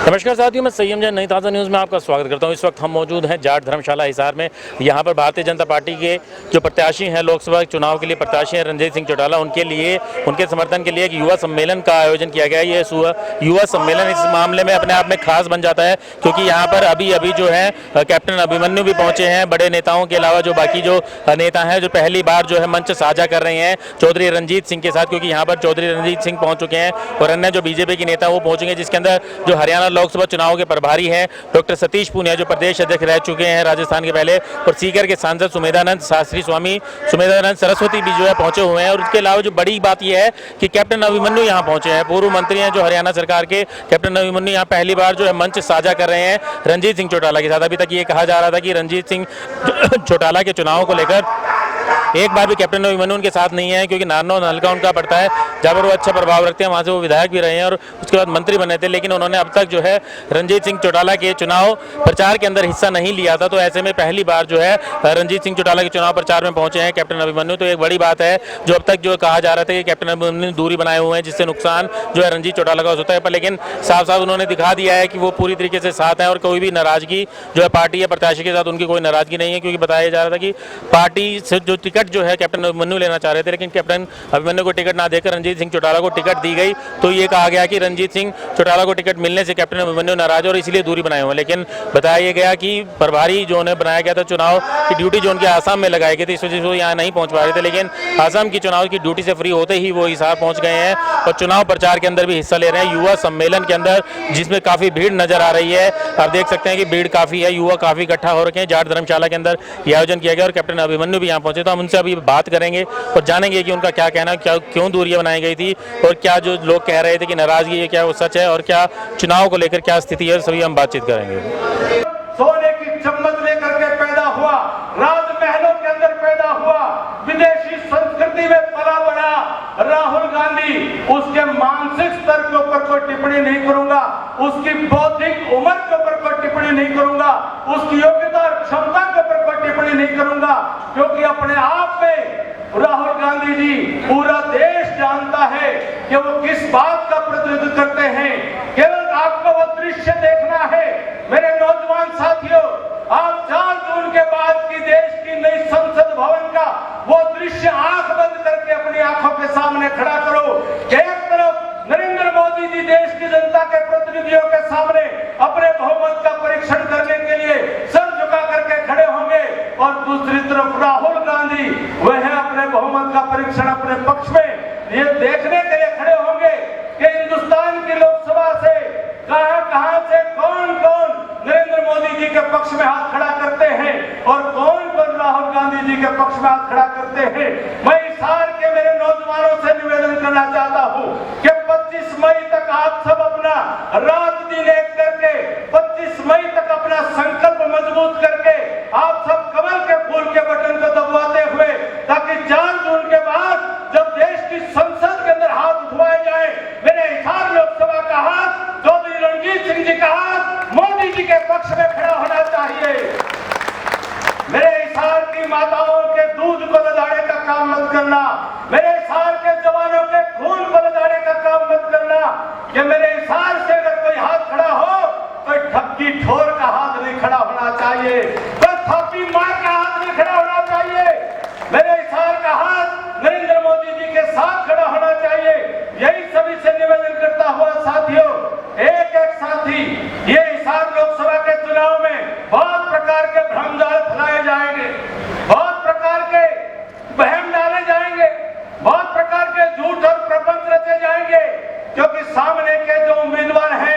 नमस्कार साथियों, मैं सय्यम जैन नई ताज़ा न्यूज़ में आपका स्वागत करता हूं। इस वक्त हम मौजूद हैं जाट धर्मशाला हिसार में। यहां पर भारतीय जनता पार्टी के जो प्रत्याशी हैं, लोकसभा चुनाव के लिए प्रत्याशी हैं रणजीत सिंह चौटाला, उनके लिए उनके समर्थन के लिए एक युवा सम्मेलन का आयोजन किया गया है। ये युवा सम्मेलन इस मामले में अपने आप में खास बन जाता है क्योंकि यहाँ पर अभी जो है कैप्टन अभिमन्यु भी पहुंचे हैं। बड़े नेताओं के अलावा जो बाकी जो नेता हैं जो पहली बार जो है मंच साझा कर रहे हैं चौधरी रणजीत सिंह के साथ, क्योंकि यहाँ पर चौधरी रणजीत सिंह पहुँच चुके हैं और अन्य जो बीजेपी के नेता वो पहुँचेंगे, जिसके अंदर जो हरियाणा लोकसभा चुनाव के प्रभारी हैं डॉक्टर सतीश पूनिया जो प्रदेश अध्यक्ष रह चुके हैं राजस्थान के पहले, और सीकर के सांसद सुमेधानंद शास्त्री स्वामी सुमेधानंद सरस्वती भी जो है पहुंचे हुए हैं। और उसके अलावा जो बड़ी बात यह है कि कैप्टन अभिमन्यु यहां पहुंचे हैं। पूर्व मंत्री हैं जो हरियाणा सरकार के कैप्टन अभिमन्यु यहां पहली बार जो है मंच साझा कर रहे हैं रणजीत सिंह चौटाला के साथ। अभी तक ये कहा जा रहा था कि रणजीत सिंह चौटाला के चुनाव को लेकर एक बार भी कैप्टन अभिमन्यु उनके साथ नहीं है, क्योंकि नारनौल हल्का उनका पड़ता है जहाँ पर वो अच्छा प्रभाव रखते हैं, वहाँ से वो विधायक भी रहे हैं और उसके बाद मंत्री बने थे। लेकिन उन्होंने अब तक जो है रणजीत सिंह चौटाला के चुनाव प्रचार के अंदर हिस्सा नहीं लिया था। तो ऐसे में पहली बार जो है रणजीत सिंह चौटाला के चुनाव प्रचार में पहुंचे हैं कैप्टन अभिमन्यु। तो एक बड़ी बात है, जो अब तक जो कहा जा रहा था कि कैप्टन अभिमन्यु दूरी बनाए हुए हैं जिससे नुकसान जो है रणजीत चौटाला का होता है, पर लेकिन साफ साफ उन्होंने दिखा दिया है कि वो पूरी तरीके से साथ हैं और कोई भी नाराजगी जो है पार्टी या प्रत्याशी के साथ उनकी कोई नाराजगी नहीं है। क्योंकि बताया जा रहा था कि पार्टी से जो टिकट जो है कैप्टन अभिमन्यु लेना चाह रहे थे, लेकिन कैप्टन अभिमन्यु को टिकट ना देकर रणजीत सिंह चौटाला को टिकट दी गई। तो ये कहा गया कि रणजीत सिंह चौटाला को टिकट मिलने से कैप्टन अभिमन्यु नाराज और इसलिए दूरी बनाए हुए। लेकिन बताया गया कि प्रभारी जो उन्हें बनाया गया था चुनाव की ड्यूटी जो उनके आसाम में लगाई गई थी, इस वजह से वो यहाँ नहीं पहुंच पा रहे थे। लेकिन आसाम की चुनाव की ड्यूटी से फ्री होते ही वो हिसार पहुंच गए हैं और चुनाव प्रचार के अंदर भी हिस्सा ले रहे हैं युवा सम्मेलन के अंदर, जिसमें काफी भीड़ नजर आ रही है। आप देख सकते हैं कि भीड़ काफी है, युवा काफी इकट्ठा हो रखे हैं। जाट धर्मशाला के अंदर यह आयोजन किया गया और कैप्टन अभिमन्यु भी यहाँ पहुंचे। तो हम उनसे अभी बात करेंगे और जानेंगे कि उनका क्या कहना, क्या क्यों दूरियां बनाई गई थी और क्या जो लोग कह रहे थे कि नाराजगी है क्या वो सच है और क्या चुनाव को लेकर क्या स्थिति है, सभी हम बातचीत करेंगे। सोने की चम्मच लेकर के पैदा हुआ, राजमहलों के अंदर पैदा हुआ, विदेशी संस्कृति में पला बढ़ा राहुल गांधी, उसके मानसिक स्तर के ऊपर कोई टिप्पणी नहीं करूंगा, उसकी बौद्धिक उम्र के ऊपर कोई टिप्पणी नहीं करूंगा, उसकी योग्यता और क्षमता के ऊपर कोई टिप्पणी नहीं करूंगा, क्योंकि अपने आप में राहुल गांधी जी पूरा देश जानता है कि वो किस बात का प्रतिनिधित्व करते हैं। केवल आपको वो दृश्य देखना है मेरे नौजवान साथियों। आप 4 जून के बाद की देश की नई संसद भवन का वो दृश्य आंख बंद करके अपनी आंखों के सामने खड़ा करो। एक तरफ नरेंद्र मोदी जी देश की जनता के प्रतिनिधियों के सामने अपने बहुमत का परीक्षण करने के लिए सर झुका करके खड़े होंगे और दूसरी तरफ राहुल गांधी वह अपने बहुमत का परीक्षण अपने पक्ष में ये देखने के लिए खड़े होंगे कि हिंदुस्तान की लोकसभा से कहां से कौन नरेंद्र मोदी जी के पक्ष में हाथ खड़ा करते हैं और कौन राहुल गांधी जी के पक्ष में हाथ खड़ा करते हैं। मैं हिसार के मेरे नौजवानों से निवेदन करना चाहता हूं कि 25 मई तक आप सब अपना रात दिन एक करके 25 मई तक अपना संकल्प मजबूत करके आप सब कमल के फूल के बटन को दबाते हुए, ताकि 4 जून के बाद जब देश की संसद के अंदर हाथ उठवाए जाए, मेरे हिसार लोकसभा का हाथ चौधरी रणजीत सिंह जी का हाथ मोदी जी के पक्ष में खड़ा होना चाहिए। मेरे हिसार की माताओं के दूध को लदाड़े का काम मत करना, मेरे हिसार के जवानों के खून को लदाड़े का काम मत करना। कि मेरे हिसार से अगर कोई हाथ खड़ा हो तो ठप्पी ठोर का हाथ नहीं खड़ा होना चाहिए, कोई थापी मार का हाथ नहीं खड़ा होना चाहिए। मेरे हिसार का हाथ नरेंद्र मोदी जी के साथ खड़ा होना चाहिए। यही सभी से निवेदन करता हुआ साथियों, एक साथी ये हिसार लोकसभा के चुनाव में बहुत प्रकार के भ्रमजाल फैलाए जाएंगे, बहुत प्रकार के वहम डाले जाएंगे, बहुत प्रकार के झूठ और प्रपंच रचे जाएंगे, क्योंकि सामने के जो उम्मीदवार हैं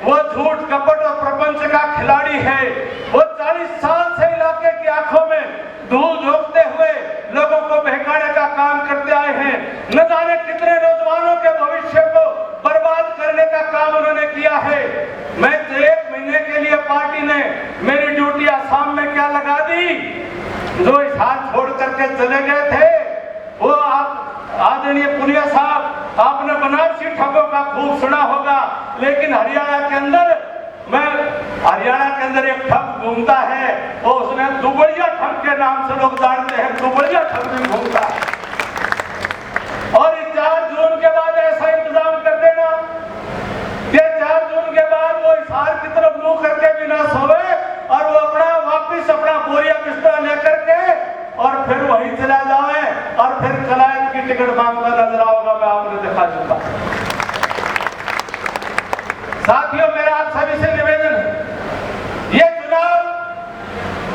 वो झूठ कपट और प्रपंच का खिलाड़ी है। वो 40 साल से इलाके की आंखों में धूल झोंकते हुए लोगों को बहकाने का काम करते आए हैं। न जाने कितने नौजवानों के भविष्य को बर्बाद करने का काम उन्होंने किया है। मैं 1 महीने के लिए पार्टी ने मेरी ड्यूटी आसाम में क्या लगा दी, जो हिसार छोड़ करके चले गए थे वो आप आदरणीय पुनिया साहब आपने बनारसी ठगों का खूब सुना होगा, लेकिन हरियाणा के अंदर एक ठग घूमता है और उसने दुबड़िया ठग के नाम से लोग जानते हैं, दुबड़िया ठग भी घूमता है। और इस 4 जून के बाद ऐसा इंतजाम कर देना कि 4 जून के बाद वो बाहर की तरफ मुंह करके भी ना सोवे और वो वापिस अपना बोरिया बिस्तर लेकर के और फिर वहीं चला जावे और फिर कलायत की टिकट मांगता नजर आओगा। मैं आपने दिखा दूंगा। साथियों, मेरा आप सभी से निवेदन है, ये चुनाव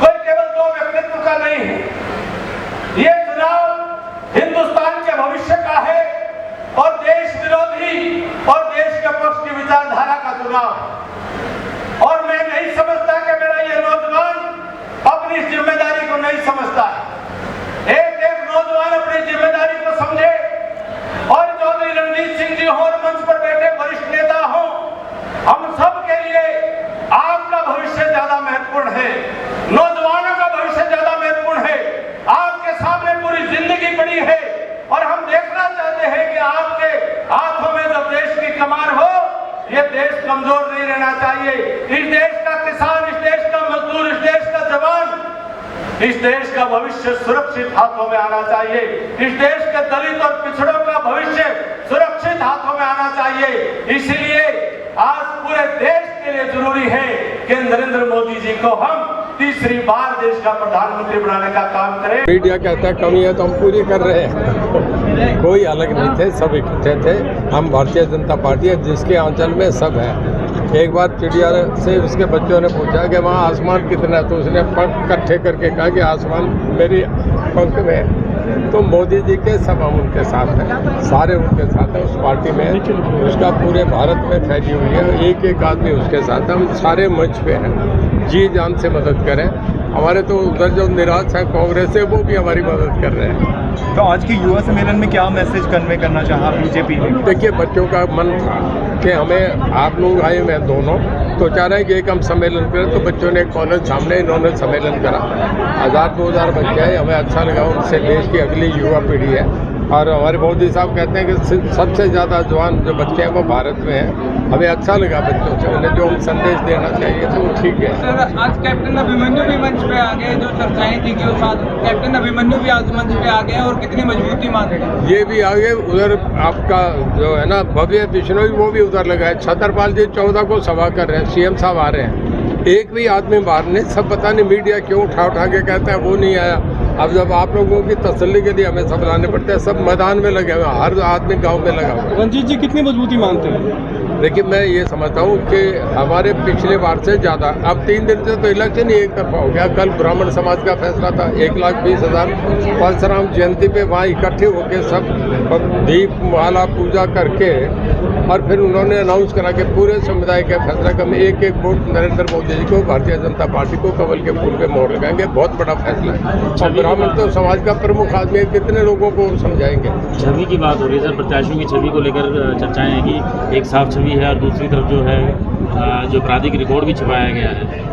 कोई केवल दो व्यक्तित्व का नहीं है, ये चुनाव हिंदुस्तान के भविष्य का है और देश विरोधी और देश के पक्ष की विचारधारा का चुनाव। और मैं नहीं समझता कि मेरा ये नौजवान अपनी इस जिम्मेदारी को नहीं समझता है। एक एक नौजवान अपनी जिम्मेदारी को समझे और चौधरी रणजीत सिंह जी हो और मंच पर बैठे वरिष्ठ नेता हो, हम सब के लिए आपका भविष्य ज्यादा महत्वपूर्ण है, नौजवानों का भविष्य ज्यादा महत्वपूर्ण है। आपके सामने पूरी जिंदगी पड़ी है और हम देखना चाहते हैं कि आपके हाथों में जब देश की कमान हो, ये देश कमजोर नहीं रहना चाहिए। इस देश का किसान, इस देश का मजदूर, इस देश का जवान, इस देश का भविष्य सुरक्षित हाथों में आना चाहिए। इस देश के दलित और पिछड़ों का भविष्य सुरक्षित हाथों में आना चाहिए। इसलिए आज पूरे देश के लिए जरूरी है कि नरेंद्र मोदी जी को हम तीसरी बार देश का प्रधानमंत्री बनाने का काम करें। मीडिया कहता है कमी है तो हम पूरी कर रहे हैं। कोई अलग नहीं थे, सब इकट्ठे थे। हम भारतीय जनता पार्टी है जिसके आंचल में सब है। एक बार चिड़िया से उसके बच्चों ने पूछा कि वहाँ आसमान कितना है, तो उसने पंख इकट्ठे करके कहा कि आसमान मेरी पंख में है। तो मोदी जी के सब हम उनके साथ हैं, सारे उनके साथ हैं। उस पार्टी में उसका पूरे भारत में फैली हुई है, एक एक आदमी उसके साथ है। हम सारे मंच पे हैं, जी जान से मदद करें। हमारे तो उधर जो निराश है कांग्रेस से, वो भी हमारी मदद कर रहे हैं। तो आज की युवा सम्मेलन में क्या मैसेज कन्वे करना चाहा बीजेपी ने? देखिए, बच्चों का मन था कि हमें आप लोग आए, मैं दोनों तो चाह रहे हैं कि एक हम सम्मेलन करें। तो बच्चों ने कॉलेज सामने इन्होंने सम्मेलन करा, 1000-2000 बच्चे हैं। हमें अच्छा लगा, उनसे देश की अगली युवा पीढ़ी है। और हमारे मोदी साहब कहते हैं कि सबसे ज़्यादा जवान जो बच्चे हैं वो भारत में हैं। हमें अच्छा लगा बच्चों से, उन्हें जो हम संदेश देना चाहिए तो वो ठीक है। सर, आज कैप्टन अभिमन्यु भी मंच पे आ गए, जो चर्चाएं थी कि कैप्टन अभिमन्यु भी आज मंच पे आ गए और कितनी मजबूती मांगे। ये भी आगे उधर आपका जो है ना भव्य बिश्नोई, वो भी उधर लगा है। छतरपाल जी 14 को सभा कर रहे हैं, सीएम साहब आ रहे हैं, एक भी आदमी बाहर नहीं। सब पता नहीं मीडिया क्यों उठा के कहता है वो नहीं आया। अब जब आप लोगों की तसल्ली के लिए हमें सब लाने पड़ते हैं, सब मैदान में लगे हुए, हर आदमी गांव में लगा हुआ है। रणजीत जी कितनी मजबूती मांगते हैं? लेकिन मैं ये समझता हूँ कि हमारे पिछले बार से ज़्यादा, अब 3 दिन से तो इलेक्शन ही एक तरफा हो गया। कल ब्राह्मण समाज का फैसला था, 1,20,000 परशुराम जयंती पे वहाँ इकट्ठे होकर सब दीप माला पूजा करके और फिर उन्होंने अनाउंस करा कि पूरे समुदाय के फैसला का एक एक वोट नरेंद्र मोदी जी को, भारतीय जनता पार्टी को कमल के फूल पे मोहर लगाएंगे। बहुत बड़ा फैसला है। और ब्राह्मण तो समाज का प्रमुख आदमी है, कितने लोगों को समझाएंगे। छवि की बात हो रही है सर, प्रत्याशियों की छवि को लेकर चर्चाएं हैं कि एक साफ छवि है और दूसरी तरफ जो है जो आपराधिक रिकॉर्ड भी छुपाया गया है।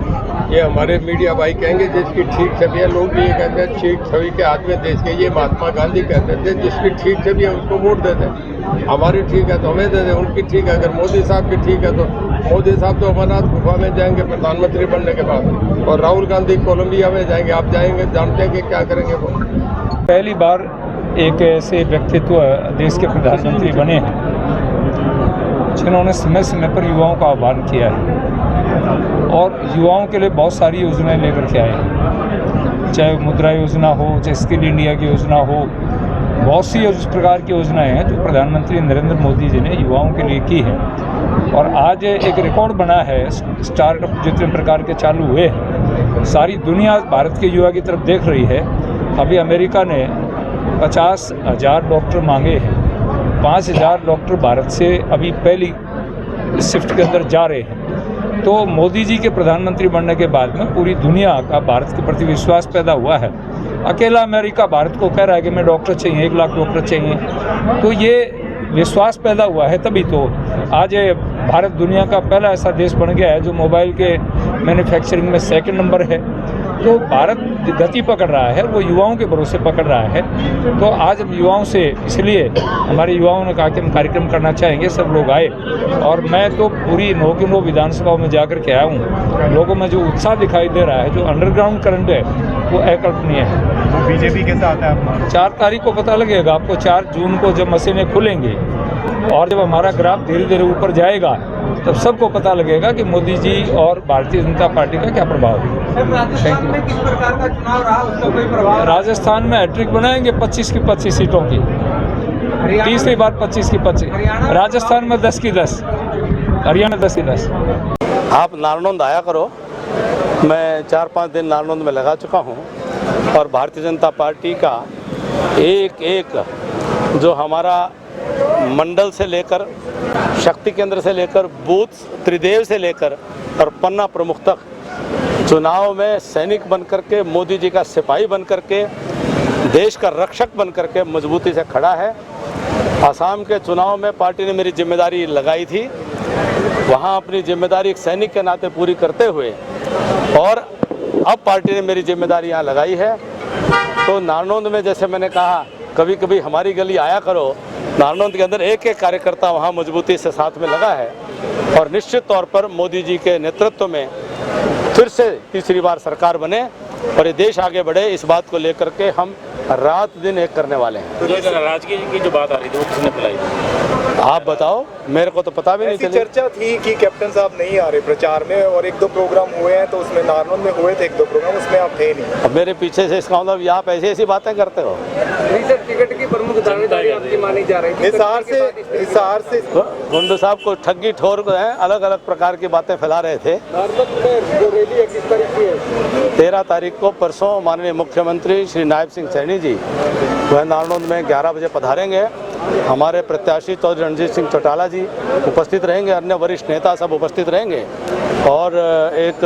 ये हमारे मीडिया भाई कहेंगे जिसकी ठीक छवि है, लोग भी ये कहते हैं ठीक छवि के आदमी देश के। ये महात्मा गांधी कहते थे जिसकी ठीक छवि है उसको वोट दे दें। हमारी ठीक है तो हमें दे दें, उनकी ठीक है। अगर मोदी साहब की ठीक है तो मोदी साहब तो अमरनाथ गुफा में जाएंगे प्रधानमंत्री बनने के बाद, और राहुल गांधी कोलंबिया में जाएंगे। आप जाएंगे, जानते हैं कि क्या करेंगे वो। पहली बार एक ऐसे व्यक्तित्व देश के प्रधानमंत्री बने हैं जिन्होंने समय समय पर युवाओं का आह्वान किया है और युवाओं के लिए बहुत सारी योजनाएं लेकर के आए हैं। चाहे मुद्रा योजना हो, चाहे स्किल इंडिया की योजना हो, बहुत सी इस प्रकार की योजनाएं हैं जो प्रधानमंत्री नरेंद्र मोदी जी ने युवाओं के लिए की है। और आज एक रिकॉर्ड बना है, स्टार्टअप जितने प्रकार के चालू हुए हैं, सारी दुनिया भारत के युवा की तरफ देख रही है। अभी अमेरिका ने 50,000 डॉक्टर मांगे हैं, 5,000 डॉक्टर भारत से अभी पहली शिफ्ट के अंदर जा रहे हैं। तो मोदी जी के प्रधानमंत्री बनने के बाद में पूरी दुनिया का भारत के प्रति विश्वास पैदा हुआ है। अकेला अमेरिका भारत को कह रहा है कि मैं डॉक्टर चाहिए, 1 लाख डॉक्टर चाहिए। तो ये विश्वास पैदा हुआ है, तभी तो आज भारत दुनिया का पहला ऐसा देश बन गया है जो मोबाइल के मैन्युफैक्चरिंग में 2nd नंबर है। तो भारत गति पकड़ रहा है, वो युवाओं के भरोसे पकड़ रहा है। तो आज हम युवाओं से, इसलिए हमारे युवाओं ने कहा कि हम कार्यक्रम करना चाहेंगे, सब लोग आए। और मैं तो पूरी 9 की 9 विधानसभाओं में जाकर के आया हूँ। लोगों में जो उत्साह दिखाई दे रहा है, जो अंडरग्राउंड करंट है, वो अकल्पनीय है। वो बीजेपी के साथ है आपका? 4 तारीख को पता लगेगा आपको। 4 जून को जब मशीनें खुलेंगी और जब हमारा ग्राफ धीरे धीरे ऊपर जाएगा तब सबको पता लगेगा कि मोदी जी और भारतीय जनता पार्टी का क्या प्रभाव है। सर राजस्थान में किस प्रकार का चुनाव रहा, उसका कोई प्रभाव? राजस्थान में हैट्रिक बनाएंगे 25 की 25 सीटों की, तीसरी बार 25 की 25। राजस्थान में 10 की 10, हरियाणा 10 की 10। आप नारनौंद आया करो, मैं 4-5 दिन नारनौंद में लगा चुका हूँ और भारतीय जनता पार्टी का एक एक जो हमारा मंडल से लेकर शक्ति केंद्र से लेकर बूथ त्रिदेव से लेकर और पन्ना प्रमुख तक चुनाव में सैनिक बन करके, मोदी जी का सिपाही बन करके, देश का रक्षक बन करके मजबूती से खड़ा है। असम के चुनाव में पार्टी ने मेरी जिम्मेदारी लगाई थी, वहाँ अपनी जिम्मेदारी एक सैनिक के नाते पूरी करते हुए और अब पार्टी ने मेरी जिम्मेदारी यहाँ लगाई है। तो नारनौंद में जैसे मैंने कहा, कभी कभी हमारी गली आया करो, नारनौंद के अंदर एक एक कार्यकर्ता वहाँ मजबूती से साथ में लगा है और निश्चित तौर पर मोदी जी के नेतृत्व में फिर से तीसरी बार सरकार बने और ये देश आगे बढ़े, इस बात को लेकर के हम रात दिन एक करने वाले हैं। तो जो नाराजगी की जो बात आ रही थी वो किसने फैलाई? आप बताओ, मेरे को तो पता भी नहीं ऐसी चली। चर्चा थी कि कैप्टन साहब नहीं आ रहे प्रचार में और 1-2 प्रोग्राम हुए हैं, तो उसमें नारनौंद में हुए थे 1-2 प्रोग्राम, उसमें आप थे नहीं। अब मेरे पीछे से इसका मतलब आप ऐसी ऐसी बातें करते हो। नहीं सर, टिकट की प्रमुख दावेदारी आपकी मानी जा रही थी। हिसार से गुंडू साहब को ठगी ठोर हैं, अलग अलग प्रकार की बातें फैला रहे थे। नारनौंद में जो रैली है किस तारीख की है? 13 तारीख को परसों माननीय मुख्यमंत्री श्री नायब सिंह सैनी जी वह नारनौंद में 11 बजे पधारेंगे। हमारे प्रत्याशी चौधरी रणजीत सिंह चौटाला जी उपस्थित रहेंगे, अन्य वरिष्ठ नेता सब उपस्थित रहेंगे और एक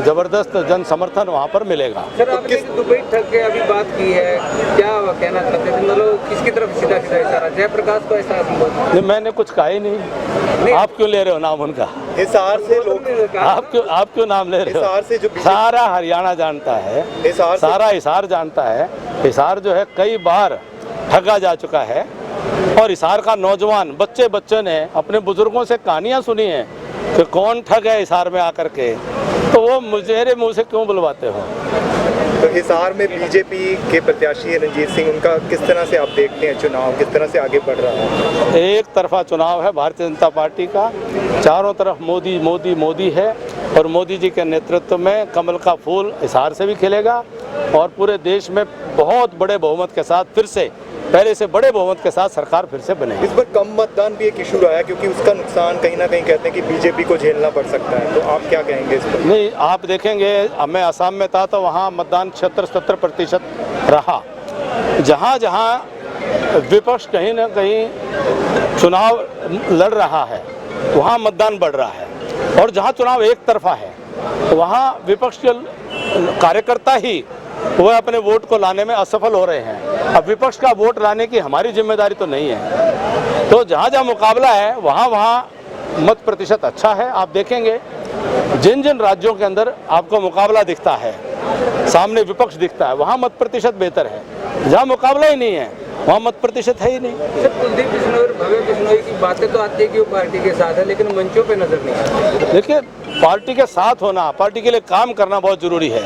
ज़बरदस्त जन समर्थन वहाँ पर मिलेगा। सर आपने दुबई ठग के अभी बात की है, क्या कहना चाहते थे? मतलब किसकी तरफ सीधा सीधा इशारा? जयप्रकाश को ऐसा नहीं, मैंने कुछ कहा ही नहीं। आप क्यों ले रहे हो नाम उनका? हिसार से लोग आप क्यों नाम ले रहे हो? हिसार से जो सारा हरियाणा जानता है, सारा हिसार जानता है। हिसार जो है कई बार ठगा जा चुका है और हिसार का नौजवान बच्चे ने अपने बुजुर्गों से कहानियां सुनी हैं कि कौन ठग है हिसार में आकर के, तो वो मेरे मुंह से क्यों बुलवाते हो? तो हिसार में बीजेपी के प्रत्याशी रणजीत सिंह, उनका किस तरह से आप देखते हैं चुनाव, किस तरह से आगे बढ़ रहा है? एक तरफा चुनाव है भारतीय जनता पार्टी का, चारों तरफ मोदी मोदी मोदी है और मोदी जी के नेतृत्व में कमल का फूल हिसार से भी खिलेगा और पूरे देश में बहुत बड़े बहुमत के साथ फिर से, पहले से बड़े बहुमत के साथ सरकार फिर से बनेगी। इस पर कम मतदान भी एक इशू आया क्योंकि उसका नुकसान कहीं ना कहीं कहते हैं कि बीजेपी को झेलना पड़ सकता है, तो आप क्या कहेंगे इस पर? नहीं, आप देखेंगे, मैं असम में था तो वहाँ मतदान 76-77% रहा। जहाँ जहाँ विपक्ष कहीं ना कहीं चुनाव लड़ रहा है वहाँ मतदान बढ़ रहा है और जहाँ चुनाव एक तरफा है वहाँ विपक्ष के कार्यकर्ता ही वह अपने वोट को लाने में असफल हो रहे हैं। अब विपक्ष का वोट लाने की हमारी जिम्मेदारी तो नहीं है, तो जहाँ जहाँ मुकाबला है वहाँ मत प्रतिशत अच्छा है। आप देखेंगे जिन जिन राज्यों के अंदर आपको मुकाबला दिखता है, सामने विपक्ष दिखता है, वहाँ मत प्रतिशत बेहतर है। जहाँ मुकाबला ही नहीं है वहाँ मत प्रतिशत है ही नहीं। सर कुलदीप बिश्नोई और भव्य बिश्नोई की बातें तो आती है कि वो पार्टी के साथ है, लेकिन मंचों पे नजर नहीं आती। देखिए, पार्टी के साथ होना, पार्टी के लिए काम करना बहुत जरूरी है।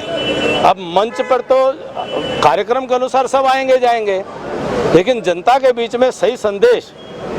अब मंच पर तो कार्यक्रम के अनुसार सब आएंगे जाएंगे, लेकिन जनता के बीच में सही संदेश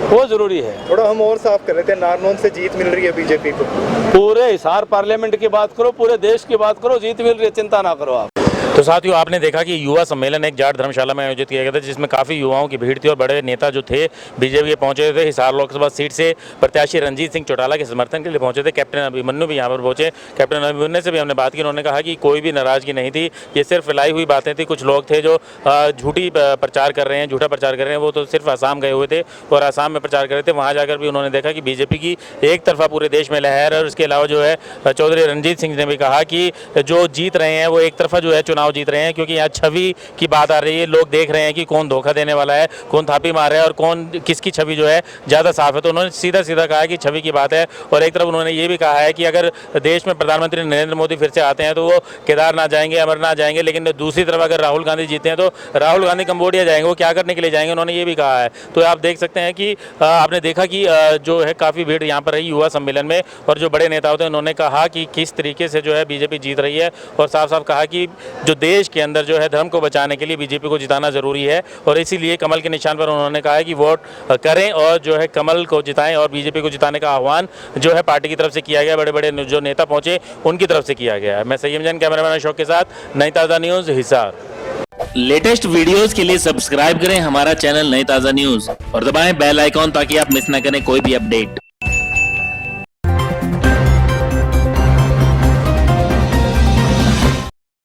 वो जरूरी है। थोड़ा हम और साफ कर रहे थे, नारनौंद से जीत मिल रही है बीजेपी को। पूरे हिसार पार्लियामेंट की बात करो, पूरे देश की बात करो, जीत मिल रही है, चिंता ना करो आप। तो साथियों, आपने देखा कि युवा सम्मेलन एक जाट धर्मशाला में आयोजित किया गया था, जिसमें काफ़ी युवाओं की भीड़ थी और बड़े नेता जो थे बीजेपी के पहुंचे थे। हिसार लोकसभा सीट से प्रत्याशी रणजीत सिंह चौटाला के समर्थन के लिए पहुंचे थे। कैप्टन अभिमन्यु भी यहाँ पर पहुंचे। कैप्टन अभिमन्यु से भी हमने बात की, उन्होंने कहा कि कोई भी नाराजगी नहीं थी, ये सिर्फ फैलाई हुई बातें थी। कुछ लोग थे जो झूठी प्रचार कर रहे हैं, झूठा प्रचार कर रहे हैं, वो तो सिर्फ आसाम गए हुए थे और आसाम में प्रचार कर रहे थे। वहाँ जाकर भी उन्होंने देखा कि बीजेपी की एक तरफा पूरे देश में लहर है। और इसके अलावा जो है चौधरी रणजीत सिंह ने भी कहा कि जो जीत रहे हैं वो एक तरफा जो है चुनाव जीत रहे हैं, क्योंकि छवि की बात आ रही है। लोग देख रहे हैं कि कौन धोखा देने वाला है, कौन थापी मार रहा है और कौन किसकी छवि जो है ज़्यादा साफ है। तो उन्होंने सीधा सीधा कहा कि छवि की बात है। और एक तरफ उन्होंने ये भी कहा है कि अगर देश में प्रधानमंत्री नरेंद्र मोदी फिर से आते हैं तो वो केदारनाथ जाएंगे, अमरनाथ जाएंगे, लेकिन दूसरी तरफ अगर राहुल गांधी जीते हैं तो राहुल गांधी कंबोडिया जाएंगे। वो क्या करने के लिए जाएंगे, उन्होंने ये भी कहा है। तो आप देख सकते हैं कि आपने देखा कि जो है काफ़ी भीड़ यहाँ पर रही युवा सम्मेलन में और जो बड़े नेता होते हैं उन्होंने कहा कि किस तरीके से जो है बीजेपी जीत रही है और साफ साफ कहा कि जो देश के अंदर जो है धर्म को बचाने के लिए बीजेपी को जिताना जरूरी है और इसीलिए कमल के निशान पर उन्होंने कहा है कि वोट करें और जो है कमल को जिताएं और बीजेपी को जिताने का आह्वान जो है पार्टी की तरफ से किया गया, बड़े बड़े जो नेता पहुंचे उनकी तरफ से किया गया है। मैं सय्यम जैन, कैमरामैन अशोक के साथ, नई ताज़ा न्यूज़, हिसार। लेटेस्ट वीडियोस के लिए सब्सक्राइब करें हमारा चैनल नई ताज़ा न्यूज़ और दबाएं बेल आइकॉन ताकि आप मिस ना करें कोई भी अपडेट।